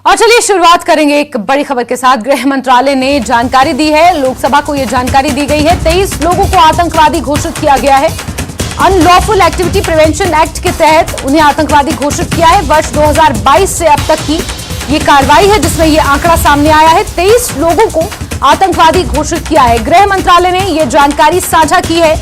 और चलिए शुरुआत करेंगे एक बड़ी खबर के साथ। गृह मंत्रालय ने जानकारी दी है, लोकसभा को यह जानकारी दी गई है। 23 लोगों को आतंकवादी घोषित किया गया है। अनलॉफुल एक्टिविटी प्रिवेंशन एक्ट के तहत उन्हें आतंकवादी घोषित किया है। वर्ष 2022 से अब तक की ये कार्रवाई है जिसमें यह आंकड़ा सामने आया है। 23 लोगों को आतंकवादी घोषित किया है। गृह मंत्रालय ने यह जानकारी साझा की है,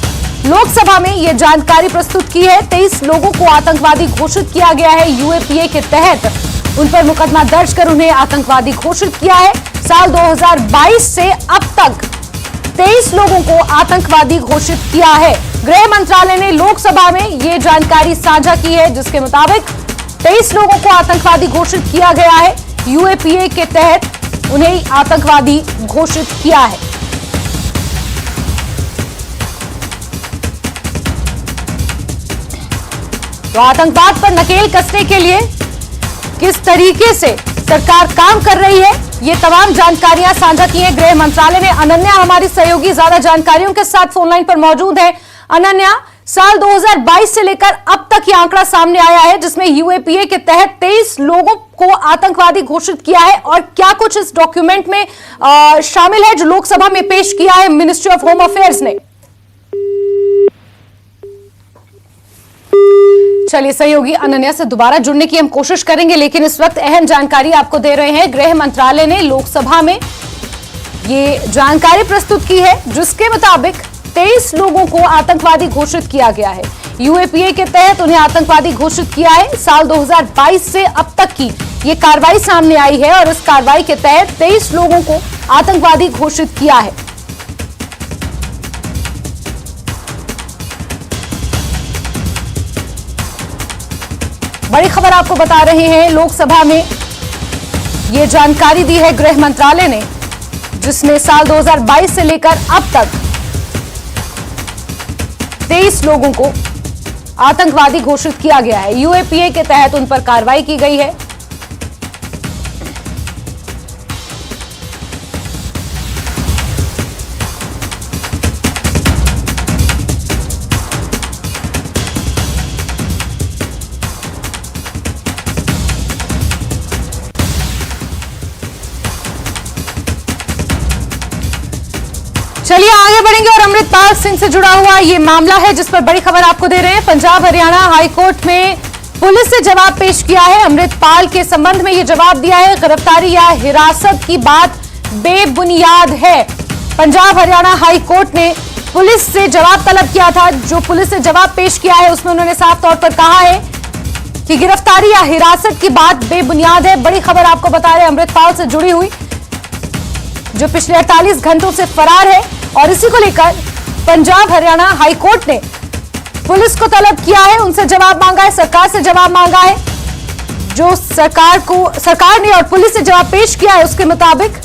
लोकसभा में यह जानकारी प्रस्तुत की है। 23 लोगों को आतंकवादी घोषित किया गया है। यूएपीए के तहत उन पर मुकदमा दर्ज कर उन्हें आतंकवादी घोषित किया है। साल 2022 से अब तक 23 लोगों को आतंकवादी घोषित किया है। गृह मंत्रालय ने लोकसभा में यह जानकारी साझा की है जिसके मुताबिक 23 लोगों को आतंकवादी घोषित किया गया है। यूएपीए के तहत उन्हें आतंकवादी घोषित किया है। तो आतंकवाद पर नकेल कसने के लिए किस तरीके से सरकार काम कर रही है, ये तमाम जानकारियां साझा की है गृह मंत्रालय ने। अनन्या हमारी सहयोगी ज्यादा जानकारियों के साथ फोनलाइन पर मौजूद है। अनन्या, साल 2022 से लेकर अब तक ये आंकड़ा सामने आया है जिसमें यूएपीए के तहत 23 लोगों को आतंकवादी घोषित किया है, और क्या कुछ इस डॉक्यूमेंट में शामिल है जो लोकसभा में पेश किया है मिनिस्ट्री ऑफ होम अफेयर्स ने? चलिए सहयोगी अनन्या से दोबारा जुड़ने की हम कोशिश करेंगे, लेकिन इस वक्त अहम जानकारी आपको दे रहे हैं। गृह मंत्रालय ने लोकसभा में ये जानकारी प्रस्तुत की है जिसके मुताबिक 23 लोगों को आतंकवादी घोषित किया गया है। यूएपीए के तहत उन्हें आतंकवादी घोषित किया है। साल 2022 से अब तक की ये कार्रवाई सामने आई है और इस कार्रवाई के तहत 23 लोगों को आतंकवादी घोषित किया है। बड़ी खबर आपको बता रहे हैं, लोकसभा में यह जानकारी दी है गृह मंत्रालय ने जिसमें साल 2022 से लेकर अब तक 23 लोगों को आतंकवादी घोषित किया गया है। यूएपीए के तहत उन पर कार्रवाई की गई है। चलिए आगे बढ़ेंगे और अमृतपाल सिंह से जुड़ा हुआ ये मामला है जिस पर बड़ी खबर आपको दे रहे हैं। पंजाब हरियाणा हाईकोर्ट में पुलिस से जवाब पेश किया है। अमृतपाल के संबंध में ये जवाब दिया है, गिरफ्तारी या हिरासत की बात बेबुनियाद है। पंजाब हरियाणा हाईकोर्ट ने पुलिस से जवाब तलब किया था। जो पुलिस से जवाब पेश किया है उसमें उन्होंने साफ तौर पर कहा है कि गिरफ्तारी या हिरासत की बात बेबुनियाद है। बड़ी खबर आपको बता रहे हैं अमृतपाल से जुड़ी हुई, जो पिछले 48 घंटों से फरार है, और इसी को लेकर पंजाब हरियाणा हाईकोर्ट ने पुलिस को तलब किया है, उनसे जवाब मांगा है, सरकार से जवाब मांगा है। जो सरकार ने और पुलिस से जवाब पेश किया है उसके मुताबिक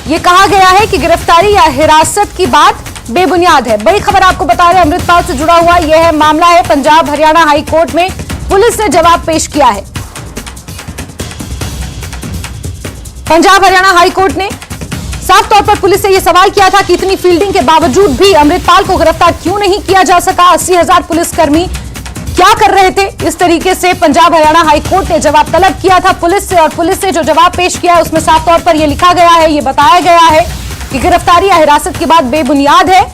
यह कहा गया है कि गिरफ्तारी या हिरासत की बात बेबुनियाद है। बड़ी खबर आपको बता रहे हैं अमृतपाल से जुड़ा हुआ यह है मामला है। पंजाब हरियाणा हाईकोर्ट में पुलिस ने जवाब पेश किया है। पंजाब हरियाणा हाईकोर्ट ने साफ तौर पर पुलिस से यह सवाल किया था कि इतनी फील्डिंग के बावजूद भी अमृतपाल को गिरफ्तार क्यों नहीं किया जा सका। 80,000 पुलिसकर्मी क्या कर रहे थे। इस तरीके से पंजाब हरियाणा हाईकोर्ट ने जवाब तलब किया था पुलिस से, और पुलिस ने जो जवाब पेश किया है उसमें साफ तौर पर यह लिखा गया है, यह बताया गया है कि गिरफ्तारी या हिरासत की बात बेबुनियाद है।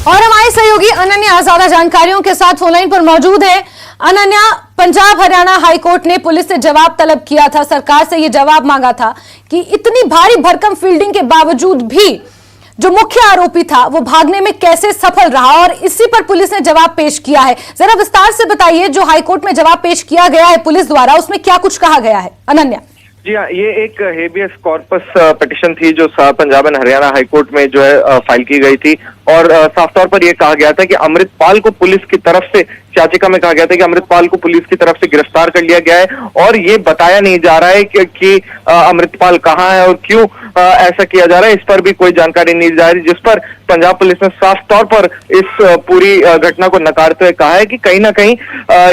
और हमारे सहयोगी अनन्या ज्यादा जानकारियों के साथ फोनलाइन पर मौजूद है। अनन्या, पंजाब हरियाणा हाईकोर्ट ने पुलिस से जवाब तलब किया था, सरकार से यह जवाब मांगा था कि इतनी भारी भरकम फील्डिंग के बावजूद भी जो मुख्य आरोपी था वो भागने में कैसे सफल रहा, और इसी पर पुलिस ने जवाब पेश किया है। जरा विस्तार से बताइए, जो हाईकोर्ट में जवाब पेश किया गया है पुलिस द्वारा, उसमें क्या कुछ कहा गया है? अनन्या जी हाँ, ये एक हेबियस कॉर्पस पिटिशन थी जो पंजाब एंड हरियाणा हाईकोर्ट में जो है फाइल की गई थी, और साफ तौर पर यह कहा गया था कि अमृतपाल को पुलिस की तरफ से, याचिका में कहा गया था कि अमृतपाल को पुलिस की तरफ से गिरफ्तार कर लिया गया है और ये बताया नहीं जा रहा है कि अमृतपाल कहाँ है और क्यों ऐसा किया जा रहा है, इस पर भी कोई जानकारी नहीं जा रही, जिस पर पंजाब पुलिस ने साफ तौर पर इस पूरी घटना को नकारते हुए कहा है कि कहीं ना कहीं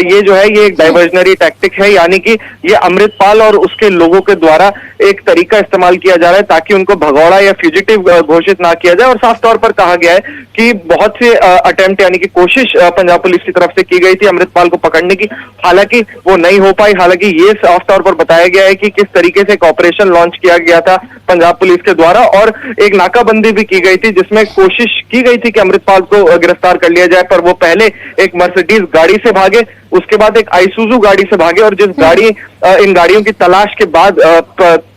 ये जो है ये एक डाइवर्जनरी टैक्टिक है, यानी कि ये अमृतपाल और उसके लोगों के द्वारा एक तरीका इस्तेमाल किया जा रहा है ताकि उनको भगौड़ा या फ्यूजिटिव घोषित ना किया जाए। और साफ तौर पर कहा गया है कि बहुत से अटेम्प्ट यानी कि कोशिश पंजाब पुलिस की तरफ से की गई थी अमृतपाल को पकड़ने की, हालांकि वो नहीं हो पाई। हालांकि ये साफ तौर पर बताया गया है कि किस तरीके से एक ऑपरेशन लॉन्च किया गया था पंजाब पुलिस के द्वारा और एक नाकाबंदी भी की गई थी जिसमें कोशिश की गई थी कि अमृतपाल को गिरफ्तार कर लिया जाए, पर वो पहले एक मर्सिडीज गाड़ी से भागे, उसके बाद एक आइसुजू गाड़ी से भागे और जिस गाड़ी इन गाड़ियों की तलाश के बाद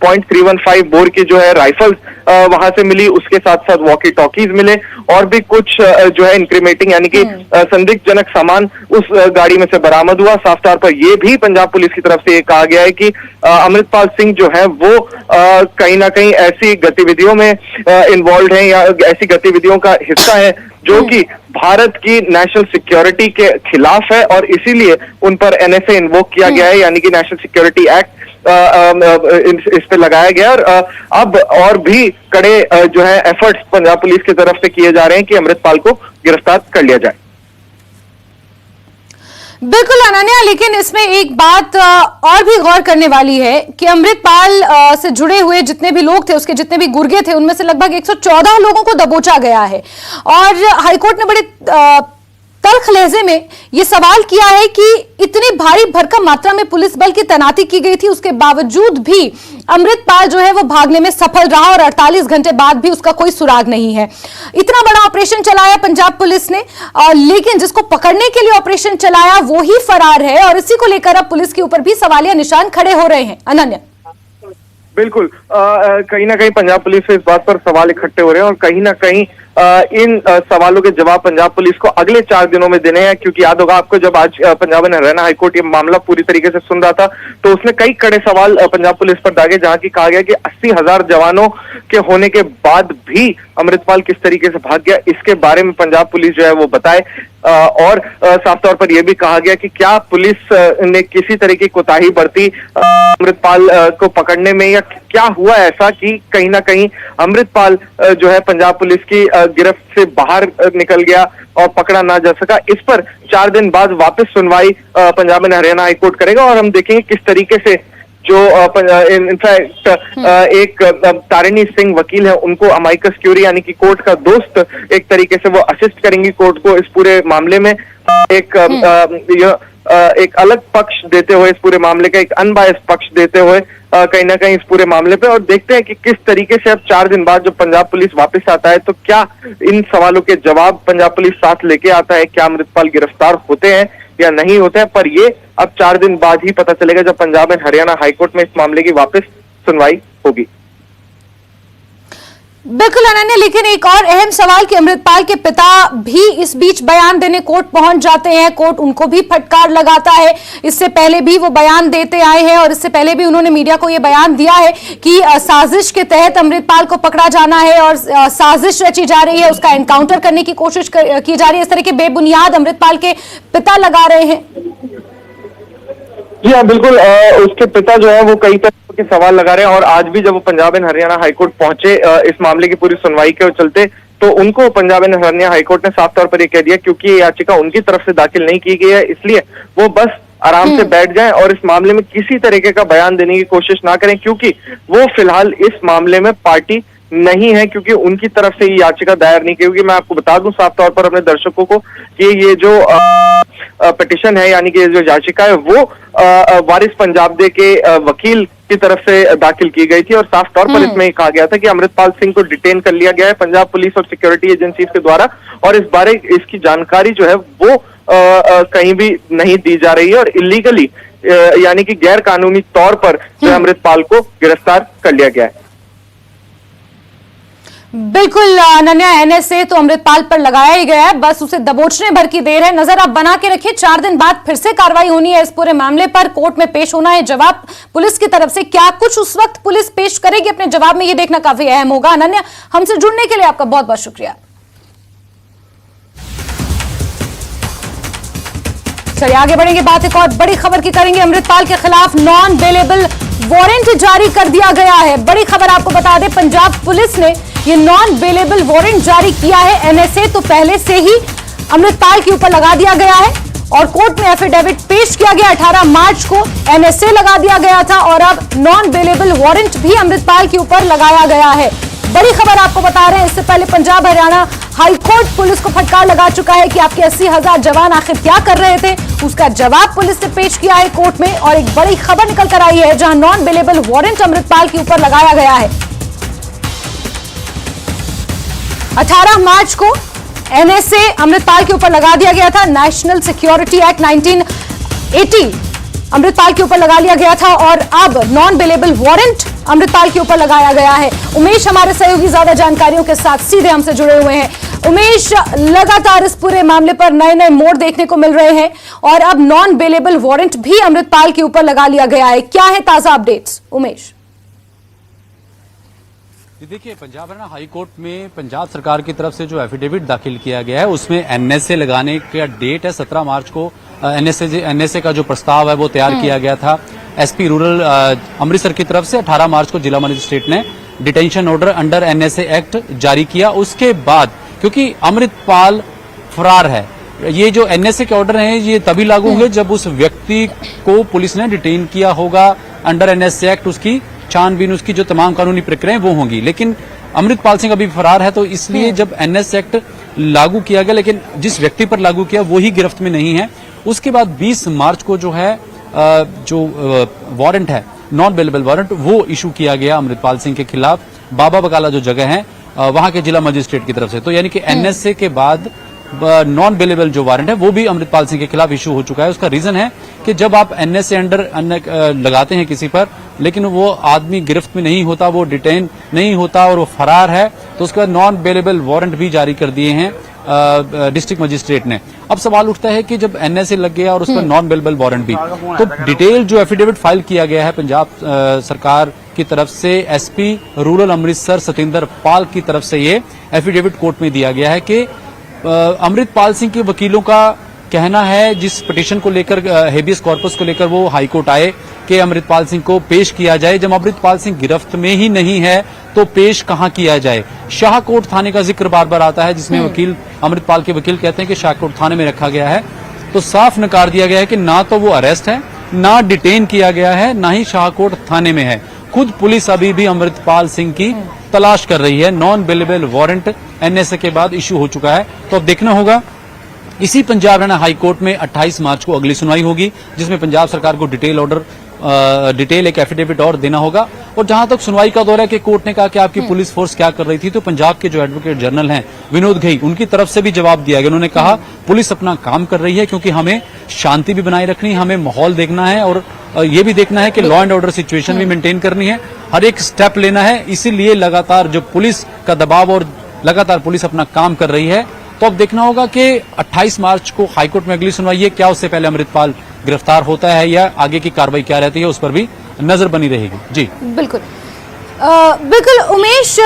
.315 बोर की जो है राइफल्स वहां से मिली, उसके साथ साथ वॉकी टॉकीज मिले और भी कुछ जो है इंक्रीमेटिंग यानी कि संदिग्धजनक सामान उस गाड़ी में से बरामद हुआ। साफ तौर पर यह भी पंजाब पुलिस की तरफ से ये कहा गया है कि अमृतपाल सिंह जो है वो कहीं ना कहीं ऐसी गतिविधियों में इन्वॉल्व है या ऐसी गतिविधियों का हिस्सा है जो कि भारत की नेशनल सिक्योरिटी के खिलाफ है और इसीलिए उन पर एनएसए इन्वोक किया गया है, यानी कि नेशनल सिक्योरिटी एक्ट इस पे लगाया गया। और अब और भी कड़े जो है एफर्ट्स पंजाब पुलिस की तरफ से किए जा रहे हैं कि अमृतपाल को गिरफ्तार कर लिया जाए। बिल्कुल अनन्या, लेकिन इसमें एक बात और भी गौर करने वाली है कि अमृतपाल से जुड़े हुए जितने भी लोग थे, उसके जितने भी गुर्गे थे, उनमें से लगभग 114 लोगों को दबोचा गया है और हाईकोर्ट ने बड़े तल्ख लहजे में यह सवाल किया है कि इतनी भारी भरकम मात्रा में पुलिस बल की तैनाती की गई थी, उसके बावजूद भी अमृतपाल जो है वो भागने में सफल रहा और 48 घंटे बाद भी उसका कोई सुराग नहीं है। इतना बड़ा ऑपरेशन चलाया पंजाब पुलिस ने, लेकिन जिसको पकड़ने के लिए ऑपरेशन चलाया वो ही फरार है और इसी को लेकर अब पुलिस के ऊपर भी सवालिया निशान खड़े हो रहे हैं। अनन्या, बिल्कुल कहीं ना कहीं पंजाब पुलिस से इस बात पर सवाल इकट्ठे हो रहे हैं और कहीं ना कहीं इन सवालों के जवाब पंजाब पुलिस को अगले 4 दिनों में देने हैं, क्योंकि याद होगा आपको जब आज पंजाब एंड हरियाणा हाईकोर्ट ये मामला पूरी तरीके से सुन रहा था तो उसने कई कड़े सवाल पंजाब पुलिस पर दागे, जहां की कहा गया कि 80,000 जवानों के होने के बाद भी अमृतपाल किस तरीके से भाग गया, इसके बारे में पंजाब पुलिस जो है वो बताए। और साफ तौर पर यह भी कहा गया कि क्या पुलिस ने किसी तरह की कोताही बरती अमृतपाल को पकड़ने में, या क्या हुआ ऐसा कि कहीं ना कहीं अमृतपाल जो है पंजाब पुलिस की गिरफ्त से बाहर निकल गया और पकड़ा ना जा सका। इस पर 4 दिन बाद वापस सुनवाई पंजाब एंड हरियाणा हाईकोर्ट करेगा और हम देखेंगे किस तरीके से जो इनफैक्ट एक तारिणी सिंह वकील है, उनको अमाइकस क्यूरी यानी कि कोर्ट का दोस्त एक तरीके से वो असिस्ट करेंगी कोर्ट को इस पूरे मामले में, एक अलग पक्ष देते हुए, इस पूरे मामले का एक अनबायस पक्ष देते हुए कहीं ना कहीं इस पूरे मामले पे। और देखते हैं कि किस तरीके से अब 4 दिन बाद जब पंजाब पुलिस वापस आता है तो क्या इन सवालों के जवाब पंजाब पुलिस साथ लेके आता है, क्या अमृतपाल गिरफ्तार होते हैं या नहीं होते हैं, पर ये अब 4 दिन बाद ही पता चलेगा जब पंजाब एंड हरियाणा हाईकोर्ट में इस मामले की वापस सुनवाई होगी। बिल्कुल अनन्या, लेकिन एक और अहम सवाल कि अमृतपाल के पिता भी इस बीच बयान देने कोर्ट पहुंच जाते हैं, कोर्ट उनको भी फटकार लगाता है। इससे पहले भी वो बयान देते आए हैं और इससे पहले भी उन्होंने मीडिया को ये बयान दिया है कि साजिश के तहत अमृतपाल को पकड़ा जाना है और साजिश रची जा रही है, उसका एनकाउंटर करने की कोशिश की जा रही है। इस तरह के बेबुनियाद अमृतपाल के पिता लगा रहे हैं। जी हाँ, बिल्कुल उसके पिता जो है वो कई तरह के सवाल लगा रहे हैं और आज भी जब वो पंजाब एंड हरियाणा हाईकोर्ट पहुंचे इस मामले की पूरी सुनवाई के चलते, तो उनको पंजाब एंड हरियाणा हाईकोर्ट ने साफ तौर पर यह कह दिया क्योंकि ये याचिका उनकी तरफ से दाखिल नहीं की गई है, इसलिए वो बस आराम से बैठ जाएं और इस मामले में किसी तरीके का बयान देने की कोशिश ना करें, क्योंकि वो फिलहाल इस मामले में पार्टी नहीं है, क्योंकि उनकी तरफ से ये याचिका दायर नहीं की। क्योंकि मैं आपको बता दूं साफ तौर पर अपने दर्शकों को कि ये जो पिटिशन है यानी कि जो याचिका है वो वारिस पंजाबदे के वकील की तरफ से दाखिल की गई थी और साफ तौर पर इसमें कहा गया था कि अमृतपाल सिंह को डिटेन कर लिया गया है पंजाब पुलिस और सिक्योरिटी एजेंसीज के द्वारा और इस बारे इसकी जानकारी जो है वो कहीं भी नहीं दी जा रही है और इलीगली यानी कि गैर कानूनी तौर पर जो अमृतपाल को गिरफ्तार कर लिया गया है। बिल्कुल अनन्या, एनएसए तो अमृतपाल पर लगाया ही गया है, बस उसे दबोचने भर की देर है। नजर आप बना के रखिए, 4 दिन बाद फिर से कार्रवाई होनी है इस पूरे मामले पर, कोर्ट में पेश होना है जवाब पुलिस की तरफ से। क्या कुछ उस वक्त पुलिस पेश करेगी अपने जवाब में, ये देखना काफी अहम होगा। अनन्या, हमसे जुड़ने के लिए आपका बहुत बहुत शुक्रिया। चलिए आगे बढ़ेंगे, बात एक और बड़ी खबर की करेंगे। अमृतपाल के खिलाफ नॉन बेलेबल वारंट जारी कर दिया गया है। बड़ी खबर आपको बता दें, पंजाब पुलिस ने ये नॉन बेलेबल वारंट जारी किया है। एनएसए तो पहले से ही अमृतपाल के ऊपर लगा दिया गया है और कोर्ट में एफिडेविट पेश किया गया। 18 मार्च को एनएसए लगा दिया गया था और अब नॉन बेलेबल वारंट भी अमृतपाल के ऊपर लगाया गया है। बड़ी खबर आपको बता रहे हैं, इससे पहले पंजाब हरियाणा हाईकोर्ट पुलिस को फटकार लगा चुका है कि आपके 80,000 जवान आखिर क्या कर रहे थे। उसका जवाब पुलिस ने पेश किया है कोर्ट में और एक बड़ी खबर निकल कर आई है जहां नॉन बेलेबल वारंट अमृतपाल के ऊपर लगाया गया है। 18 मार्च को एनएसए अमृतपाल के ऊपर लगा दिया गया था। नेशनल सिक्योरिटी एक्ट 1980 अमृतपाल के ऊपर लगा लिया गया था और अब नॉन बेलेबल वारंट अमृतपाल के ऊपर लगाया गया है। उमेश हमारे सहयोगी ज्यादा जानकारियों के साथ सीधे हमसे जुड़े हुए हैं। उमेश, लगातार इस पूरे मामले पर नए नए मोड़ देखने को मिल रहे हैं और अब नॉन बेलेबल वारंट भी अमृतपाल के ऊपर लगा लिया गया है। क्या है ताजा अपडेट्स उमेश? देखिए, पंजाब हरियाणा हाई कोर्ट में पंजाब सरकार की तरफ से जो एफिडेविट दाखिल किया गया है उसमें एनएसए लगाने का डेट है 17 मार्च को। एनएसए का जो प्रस्ताव है वो तैयार किया गया था एसपी रूरल अमृतसर की तरफ से। 18 मार्च को जिला मजिस्ट्रेट ने detention order under NSA act जारी किया। उसके बाद क्योंकि अमृतपाल फरार है, ये जो एनएसए के ऑर्डर हैं ये तभी लागू होंगे जब उस व्यक्ति को पुलिस ने डिटेन किया होगा अंडर एनएसए एक्ट। उसकी छानबीन, उसकी जो तमाम कानूनी प्रक्रियाएं वो होंगी। लेकिन अमृतपाल सिंह अभी फरार है, तो इसलिए जब एनएसए एक्ट लागू किया गया, लेकिन जिस व्यक्ति पर लागू किया वो ही गिरफ्त में नहीं है। उसके बाद 20 मार्च को जो है जो वारंट है नॉन बेलेबल वारंट वो इशू किया गया अमृतपाल सिंह के खिलाफ। बाबा बकाला जो जगह है वहां के जिला मजिस्ट्रेट की तरफ से। तो यानी कि एनएसए के बाद नॉन बेलेबल जो वारंट है वो भी अमृतपाल सिंह के खिलाफ इशू हो चुका है। उसका रीजन है कि जब आप एनएसए अंडर लगाते हैं किसी पर, लेकिन वो आदमी गिरफ्त में नहीं होता, वो डिटेन नहीं होता और वो फरार है, तो उसके बाद नॉन बेलेबल वारंट भी जारी कर दिए हैं डिस्ट्रिक्ट मजिस्ट्रेट ने। अब सवाल उठता है कि जब एनएसए लग गया और उस पर नॉन बेलेबल वारंट भी, तो डिटेल जो एफिडेविट फाइल किया गया है पंजाब सरकार की तरफ से एसपी रूरल अमृतसर सतेंद्र पाल की तरफ से ये एफिडेविट कोर्ट में दिया गया है कि अमृतपाल सिंह के वकीलों का कहना है, जिस पिटीशन को लेकर हेबियस कॉर्पस को लेकर वो हाईकोर्ट आए कि अमृतपाल सिंह को पेश किया जाए। जब अमृतपाल सिंह गिरफ्त में ही नहीं है तो पेश कहां किया जाए। शाहकोट थाने का जिक्र बार बार आता है, जिसमें वकील अमृतपाल के वकील कहते हैं कि शाहकोट थाने में रखा गया है। तो साफ नकार दिया गया है कि ना तो वो अरेस्ट है, ना डिटेन किया गया है, ना ही शाहकोट थाने में है। खुद पुलिस अभी भी अमृतपाल सिंह की तलाश कर रही है। नॉन बेलेबल वारंट एनएसए के बाद इश्यू हो चुका है, तो अब देखना होगा। इसी पंजाब हरियाणा हाई कोर्ट में 28 मार्च को अगली सुनवाई होगी, जिसमें पंजाब सरकार को डिटेल एक एफिडेविट और देना होगा। और जहां तक सुनवाई का दौर है कि कोर्ट ने कहा कि आपकी पुलिस फोर्स क्या कर रही थी, तो पंजाब के जो एडवोकेट जनरल हैं विनोद घई, उनकी तरफ से भी जवाब दिया गया। उन्होंने कहा पुलिस अपना काम कर रही है क्योंकि हमें शांति भी बनाए रखनी है, हमें माहौल देखना है और ये भी देखना है कि लॉ एंड ऑर्डर सिचुएशन भी मेंटेन करनी है, हर एक स्टेप लेना है। इसीलिए लगातार जो पुलिस का दबाव और लगातार पुलिस अपना काम कर रही है। तो अब देखना होगा कि 28 मार्च को हाईकोर्ट में अगली सुनवाई है, क्या उससे पहले अमृतपाल गिरफ्तार होता है या आगे की कार्रवाई क्या रहती है, उस पर भी नजर बनी रहेगी। जी बिल्कुल बिल्कुल उमेश,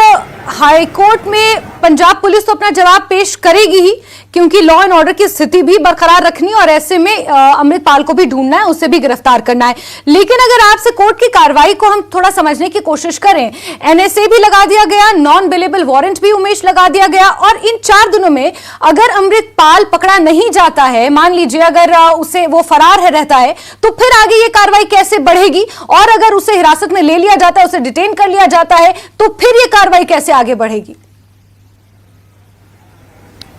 हाईकोर्ट में पंजाब पुलिस तो अपना जवाब पेश करेगी ही, क्योंकि लॉ एंड ऑर्डर की स्थिति भी बरकरार रखनी और ऐसे में अमृतपाल को भी ढूंढना है, उसे भी गिरफ्तार करना है। लेकिन अगर आपसे कोर्ट की कार्रवाई को हम थोड़ा समझने की कोशिश करें, एनएसए भी लगा दिया गया, नॉन बेलेबल वारंट भी उमेश लगा दिया गया, और इन 4 दिनों में अगर अमृतपाल पकड़ा नहीं जाता है, मान लीजिए अगर उसे वो फरार है रहता है, तो फिर आगे ये कार्रवाई कैसे बढ़ेगी? और अगर उसे हिरासत में ले लिया जाता है, उसे डिटेन कर लिया जाता है, तो फिर ये कार्रवाई कैसे आगे बढ़ेगी?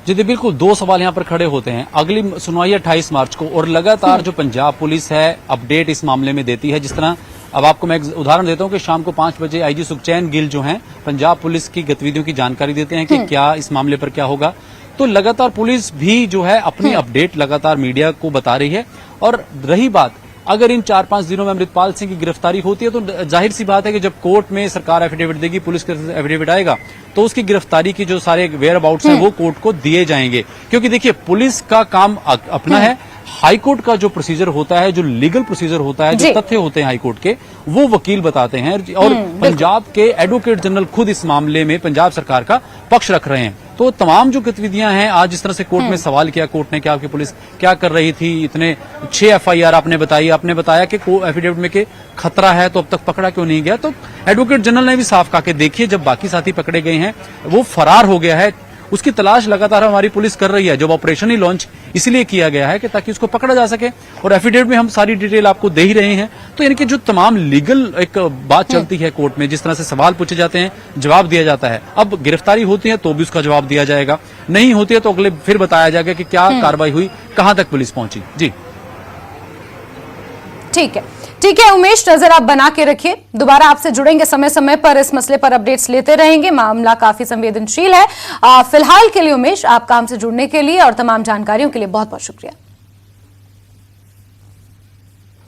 जी बिल्कुल, 2 सवाल यहां पर खड़े होते हैं। अगली सुनवाई 28 मार्च को और लगातार जो पंजाब पुलिस है अपडेट इस मामले में देती है। जिस तरह अब आपको मैं एक उदाहरण देता हूं कि शाम को 5 बजे आईजी सुखचैन गिल जो हैं पंजाब पुलिस की गतिविधियों की जानकारी देते हैं कि क्या इस मामले पर क्या होगा। तो लगातार पुलिस भी जो है अपनी अपडेट लगातार मीडिया को बता रही है। और रही बात, अगर इन 4-5 दिनों में अमृतपाल सिंह की गिरफ्तारी होती है तो जाहिर सी बात है कि जब कोर्ट में सरकार एफिडेविट देगी, पुलिस का एफिडेविट आएगा, तो उसकी गिरफ्तारी की जो सारे वेयर अबाउट्स हैं वो कोर्ट को दिए जाएंगे। क्योंकि देखिए पुलिस का काम अपना है, हाईकोर्ट का जो प्रोसीजर होता है, जो लीगल प्रोसीजर होता है, जो तथ्य होते हैं हाईकोर्ट के, वो वकील बताते हैं। और पंजाब के एडवोकेट जनरल खुद इस मामले में पंजाब सरकार का पक्ष रख रहे हैं। तो तमाम जो गतिविधियां हैं, आज जिस तरह से कोर्ट में सवाल किया कोर्ट ने कि आपकी पुलिस क्या कर रही थी, इतने 6 FIR आपने बताया कि एफिडेविट में के खतरा है, तो अब तक पकड़ा क्यों नहीं गया। तो एडवोकेट जनरल ने भी साफ कहा कि देखिए, जब बाकी साथी पकड़े गए हैं, वो फरार हो गया है, उसकी तलाश लगातार हमारी पुलिस कर रही है। जब ऑपरेशन ही लॉन्च इसलिए किया गया है कि ताकि उसको पकड़ा जा सके, और एफिडेविट में हम सारी डिटेल आपको दे ही रहे हैं। तो यानी कि जो तमाम लीगल एक बात चलती है कोर्ट में, जिस तरह से सवाल पूछे जाते हैं, जवाब दिया जाता है। अब गिरफ्तारी होती है तो भी उसका जवाब दिया जाएगा, नहीं होती है तो अगले फिर बताया जाएगा कि क्या कार्रवाई हुई, कहां तक पुलिस पहुंची। जी ठीक है उमेश, नजर आप बना के रखिए। दोबारा आपसे जुड़ेंगे समय समय पर, इस मसले पर अपडेट्स लेते रहेंगे। मामला काफी संवेदनशील है। फिलहाल के लिए उमेश, आपका हमसे जुड़ने के लिए और तमाम जानकारियों के लिए बहुत बहुत शुक्रिया।